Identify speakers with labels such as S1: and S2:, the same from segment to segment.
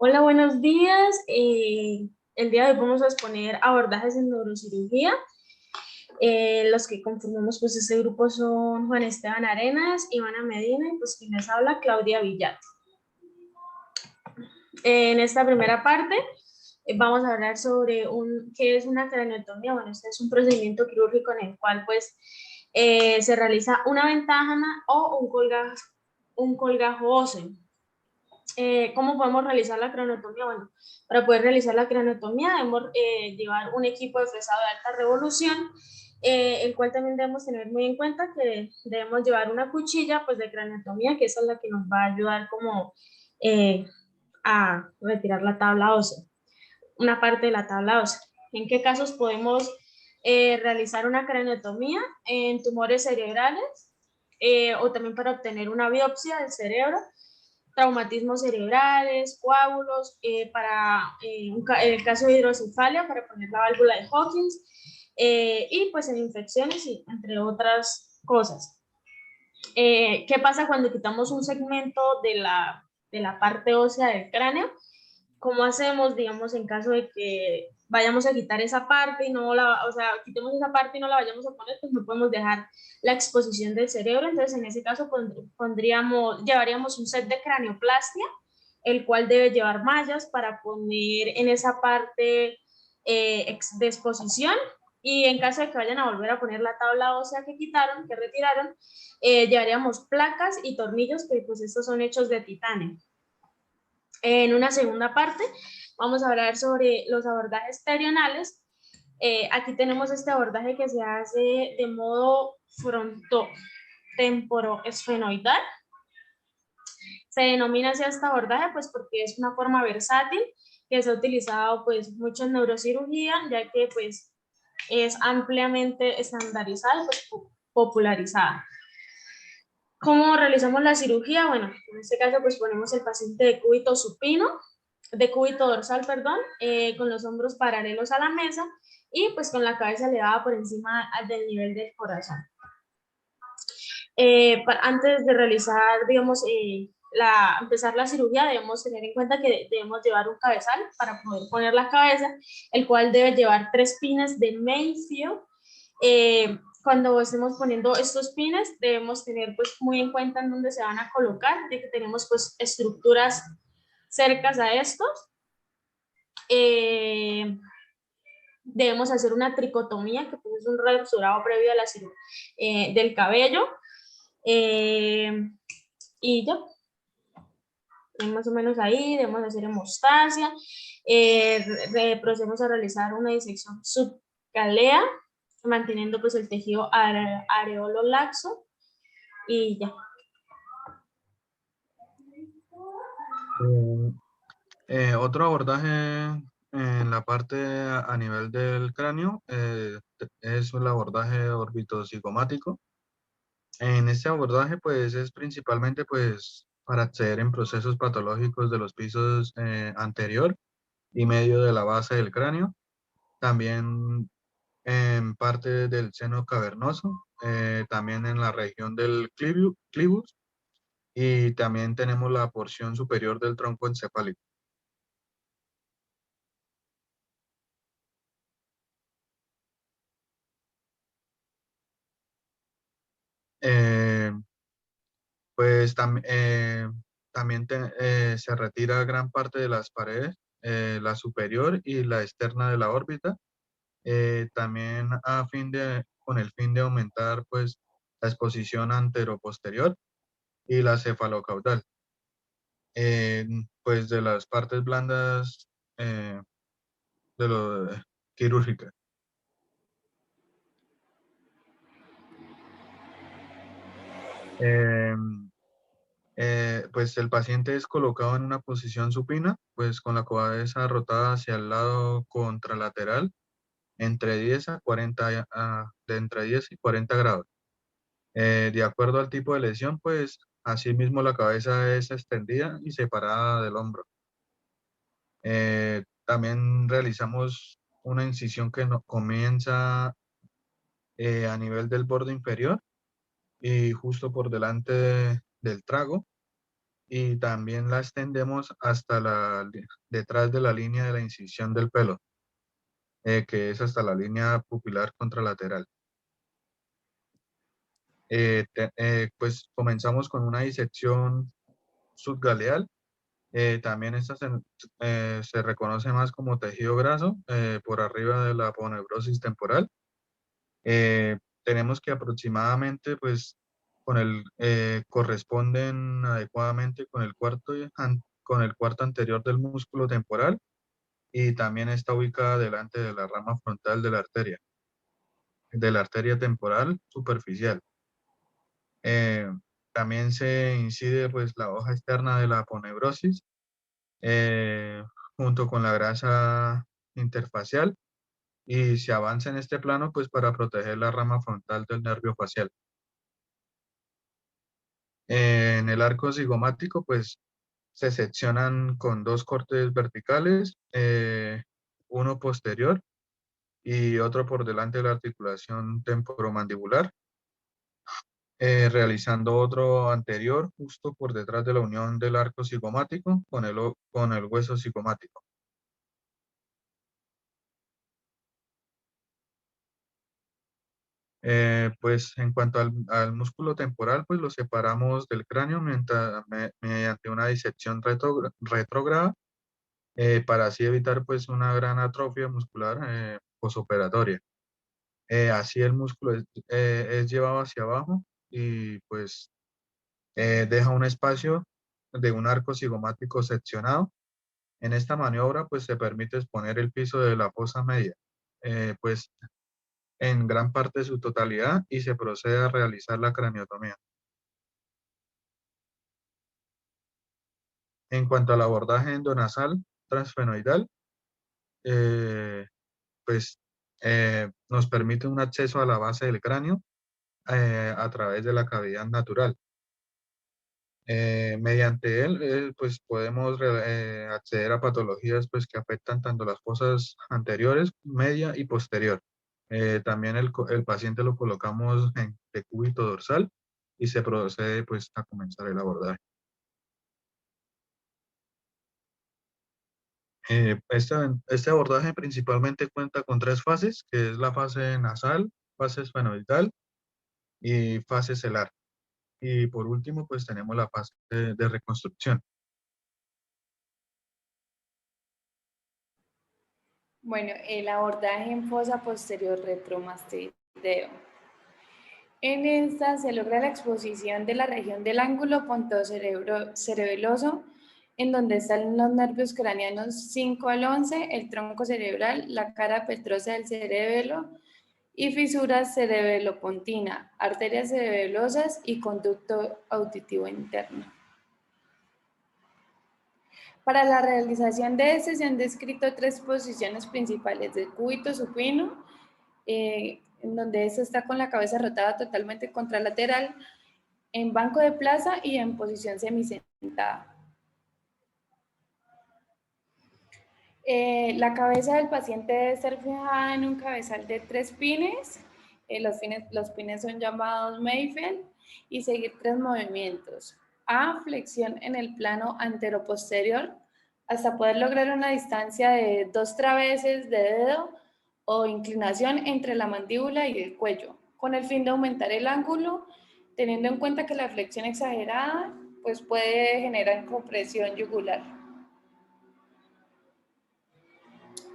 S1: Hola, buenos días. El día de hoy vamos a exponer abordajes en neurocirugía. Los que conformamos pues este grupo son Juan Esteban Arenas, Ivana Medina y pues quien les habla, Claudia Villat. En esta primera parte vamos a hablar sobre qué es una craniotomía. Bueno, este es un procedimiento quirúrgico en el cual pues se realiza una ventana o un colgajo óseo. ¿Cómo podemos realizar la craniotomía? Bueno, para poder realizar la craniotomía debemos llevar un equipo de fresado de alta revolución, el cual también debemos tener muy en cuenta que debemos llevar una cuchilla pues de craniotomía, que esa es la que nos va a ayudar como eh, a retirar la tabla ósea, una parte de la tabla ósea. ¿En qué casos podemos realizar una craniotomía? En tumores cerebrales o también para obtener una biopsia del cerebro, traumatismos cerebrales, coágulos, en el caso de hidrocefalia, para poner la válvula de Hawkins, y pues en infecciones, y entre otras cosas. ¿Qué pasa cuando quitamos un segmento de la parte ósea del cráneo? ¿Cómo hacemos, digamos, en caso de que vayamos a quitar esa parte y no la, o sea, quitemos esa parte y no la vayamos a poner, pues no podemos dejar la exposición del cerebro? Entonces, en ese caso, llevaríamos un set de cranioplastia, el cual debe llevar mallas para poner en esa parte de exposición. Y en caso de que vayan a volver a poner la tabla ósea que quitaron, que retiraron, llevaríamos placas y tornillos, que pues estos son hechos de titanio. En una segunda parte vamos a hablar sobre los abordajes terionales. Aquí tenemos este abordaje que se hace de modo frontotemporoesfenoidal. Se denomina así este abordaje pues porque es una forma versátil que se ha utilizado pues mucho en neurocirugía, ya que pues es ampliamente estandarizada y pues popularizada. ¿Cómo realizamos la cirugía? Bueno, en este caso pues ponemos el paciente de cúbito dorsal, perdón, con los hombros paralelos a la mesa y pues con la cabeza elevada por encima del nivel del corazón. Antes de realizar, digamos, empezar la cirugía, debemos tener en cuenta que debemos llevar un cabezal para poder poner la cabeza, el cual debe llevar 3 pines de Mayfield. Cuando estemos poniendo estos pines, debemos tener pues muy en cuenta en dónde se van a colocar, ya que tenemos pues estructuras cercas a estos. Debemos hacer una tricotomía, que pues es un restaurado previo a la cirugía del cabello. Y ya, más o menos ahí, debemos hacer hemostasia, procedemos a realizar una disección subcalea, manteniendo pues el tejido areolo laxo y ya.
S2: Eh, Otro abordaje en la parte a nivel del cráneo es el abordaje orbitocigomático. En este abordaje pues es principalmente pues para acceder en procesos patológicos de los pisos anterior y medio de la base del cráneo, también en parte del seno cavernoso, también en la región del clivus y también tenemos la porción superior del tronco encefálico. Eh, pues también se retira gran parte de las paredes, la superior y la externa de la órbita, también con el fin de aumentar pues la exposición anteroposterior y la cefalocaudal, pues de las partes blandas de lo quirúrgica. Eh, pues el paciente es colocado en una posición supina, pues con la cabeza rotada hacia el lado contralateral entre 10 a 40, de entre 10 y 40 grados. De acuerdo al tipo de lesión, pues asimismo la cabeza es extendida y separada del hombro. También realizamos una incisión que comienza a nivel del borde inferior y justo por delante del trago, y también la extendemos hasta detrás de la línea de la incisión del pelo, que es hasta la línea pupilar contralateral. Pues comenzamos con una disección subgaleal. También esta se reconoce más como tejido graso por arriba de la aponeurosis temporal. Tenemos que aproximadamente, pues, corresponden adecuadamente con con el cuarto anterior del músculo temporal y también está ubicada delante de la rama frontal de la arteria temporal superficial. Eh, También se incide, pues, la hoja externa de la aponeurosis eh, junto con la grasa interfacial y se avanza en este plano, pues, para proteger la rama frontal del nervio facial. En el arco cigomático, pues, se seccionan con dos cortes verticales, uno posterior y otro por delante de la articulación temporomandibular, realizando otro anterior justo por detrás de la unión del arco cigomático con el hueso cigomático. Pues en cuanto al músculo temporal, pues lo separamos del cráneo mediante una disección retrógrada para así evitar pues una gran atrofia muscular posoperatoria. Así el músculo es llevado hacia abajo y pues deja un espacio de un arco cigomático seccionado. En esta maniobra pues se permite exponer el piso de la fosa media, pues en gran parte de su totalidad y se procede a realizar la craniotomía. En cuanto al abordaje endonasal transfenoidal, eh, pues nos permite un acceso a la base del cráneo a través de la cavidad natural. Mediante él, pues podemos acceder a patologías pues, que afectan tanto las fosas anteriores, media y posterior. También el paciente lo colocamos en decúbito dorsal y se procede pues, a comenzar el abordaje. Este abordaje principalmente cuenta con tres fases, que es la fase nasal, fase esfenoidal y fase celar. Y por último, pues tenemos la fase de reconstrucción.
S3: Bueno, el abordaje en fosa posterior retromastoideo. En esta se logra la exposición de la región del ángulo pontocerebeloso, en donde están los nervios craneanos 5 al 11, el tronco cerebral, la cara petrosa del cerebelo y fisuras cerebelopontina, arterias cerebelosas y conducto auditivo interno. Para la realización de este se han descrito tres posiciones principales: del cúbito supino, en donde este está con la cabeza rotada totalmente contralateral, en banco de plaza y en posición semisentada. La cabeza del paciente debe ser fijada en un cabezal de 3 pines. Los pines son llamados Mayfield y seguir 3 movimientos. A, flexión en el plano anteroposterior hasta poder lograr una distancia de 2 traveses de dedo o inclinación entre la mandíbula y el cuello, con el fin de aumentar el ángulo, teniendo en cuenta que la flexión exagerada pues puede generar compresión yugular.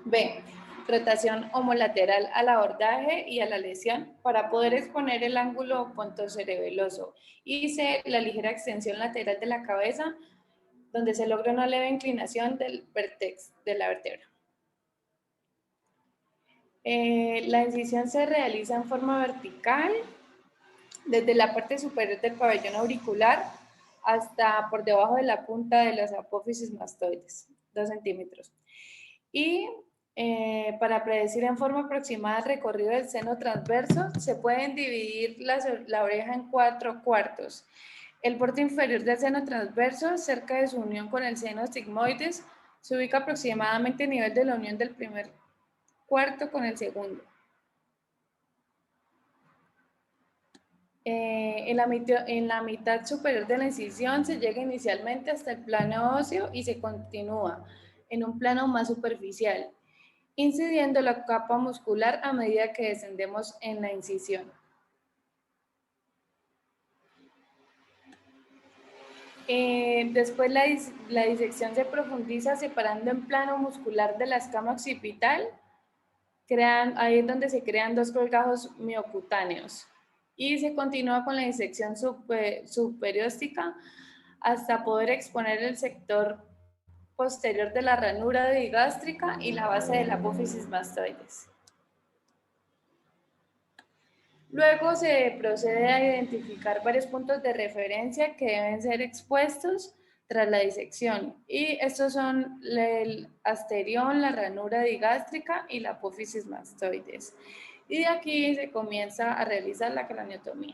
S3: B, rotación homolateral al abordaje y a la lesión para poder exponer el ángulo pontocerebeloso. Y C, la ligera extensión lateral de la cabeza, donde se logra una leve inclinación del vértex de la vértebra. La incisión se realiza en forma vertical desde la parte superior del pabellón auricular hasta por debajo de la punta de las apófisis mastoides, 2 centímetros. Y para predecir en forma aproximada el recorrido del seno transverso, se pueden dividir la oreja en 4 cuartos. El borde inferior del seno transverso, cerca de su unión con el seno sigmoides, se ubica aproximadamente a nivel de la unión del primer cuarto con el segundo. En la mitad superior de la incisión se llega inicialmente hasta el plano óseo y se continúa en un plano más superficial, incidiendo la capa muscular a medida que descendemos en la incisión. Después la disección se profundiza separando en plano muscular de la escama occipital. Ahí es donde se crean dos colgajos miocutáneos. Y se continúa con la disección subperióstica hasta poder exponer el sector posterior de la ranura digástrica y la base de la apófisis mastoides. Luego se procede a identificar varios puntos de referencia que deben ser expuestos tras la disección. Y estos son el asterión, la ranura digástrica y la apófisis mastoides. Y de aquí se comienza a realizar la craniotomía.